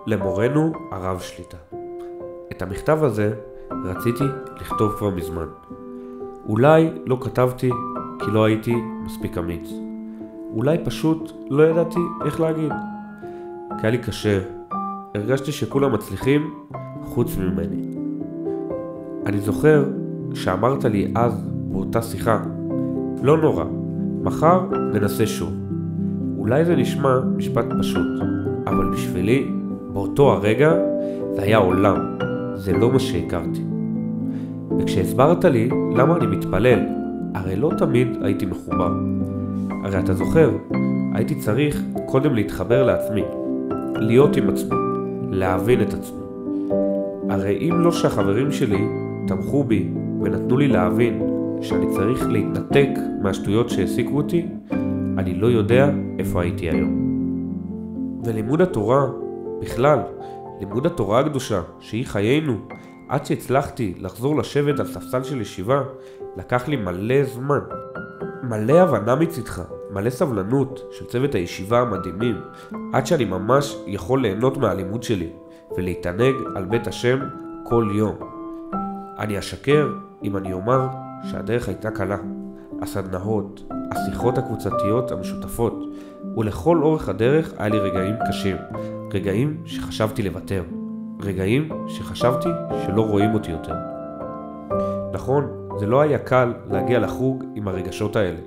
למורנו הרב שליטה. את המכתב הזה רציתי לכתוב כבר מזמן. אולי לא כתבתי כי לא הייתי מספיק אמיץ. אולי פשוט לא ידעתי איך להגיד. כי היה לי קשה. הרגשתי שכולם מצליחים חוץ ממני. אני זוכר שאמרת לי אז באותה שיחה, לא נורא, מחר ננסה שוב. אולי זה נשמע משפט פשוט, אבל בשבילי, באותו הרגע, זה היה עולם. זה לא מה שהכרתי. וכשהסברת לי למה אני מתפלל, הרי לא תמיד הייתי מחובר. הרי אתה זוכר, הייתי צריך קודם להתחבר לעצמי, להיות עם עצמי, להבין את עצמי. הרי אם לא שהחברים שלי תמכו בי ונתנו לי להבין שאני צריך להתנתק מהשטויות שהעסיקו אותי, אני לא יודע איפה הייתי היום. ולימוד התורה, בכלל, לימוד התורה הקדושה, שהיא חיינו, עד שהצלחתי לחזור לשבת על ספסל של ישיבה, לקח לי מלא זמן. מלא הבנה מצדך, מלא סבלנות של צוות הישיבה המדהימים, עד שאני ממש יכול ליהנות מהלימוד שלי, ולהתענג על בית השם כל יום. אני אשקר אם אני אומר שהדרך הייתה קלה. הסדנאות, השיחות הקבוצתיות המשותפות, ולכל אורך הדרך היה לי רגעים קשים, רגעים שחשבתי לוותר, רגעים שחשבתי שלא רואים אותי יותר. נכון, זה לא היה קל להגיע לחוג עם הרגשות האלה,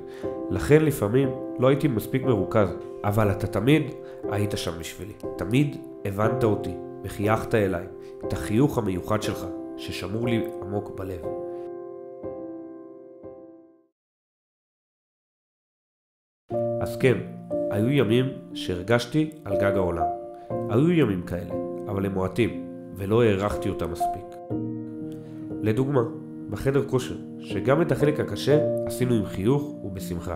לכן לפעמים לא הייתי מספיק מרוכז, אבל אתה תמיד היית שם בשבילי. תמיד הבנת אותי וחייכת אליי, את החיוך המיוחד שלך ששמור לי עמוק בלב. אז כן, היו ימים שהרגשתי על גג העולם. היו ימים כאלה, אבל הם מועטים, ולא הערכתי אותם מספיק. לדוגמה, בחדר כושר, שגם את החלק הקשה עשינו עם חיוך ובשמחה.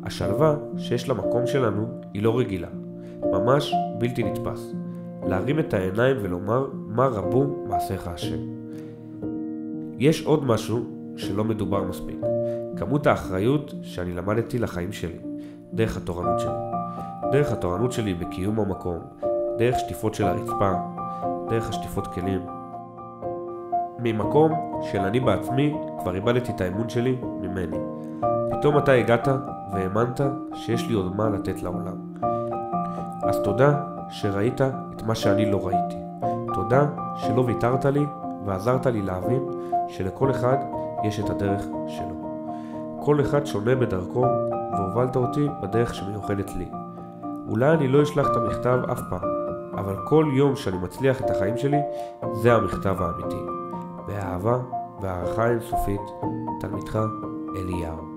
השלווה שיש למקום שלנו היא לא רגילה, ממש בלתי נתפס. להרים את העיניים ולומר מה רבו מעשיך השם. יש עוד משהו שלא מדובר מספיק. כמות האחריות שאני למדתי לחיים שלי, דרך התורנות שלי. דרך התורנות שלי בקיום המקום, דרך שטיפות של הרצפה, דרך השטיפות כלים. ממקום של אני בעצמי כבר איבדתי את האמון שלי ממני. פתאום אתה הגעת והאמנת שיש לי עוד מה לתת לעולם. אז תודה שראית את מה שאני לא ראיתי. תודה שלא ויתרת לי ועזרת לי להבין שלכל אחד יש את הדרך שלו. כל אחד שונה בדרכו והובלת אותי בדרך שמיוחדת לי. אולי אני לא אשלח את המכתב אף פעם, אבל כל יום שאני מצליח את החיים שלי, זה המכתב האמיתי. באהבה והערכה אינסופית, תלמידך אליהו.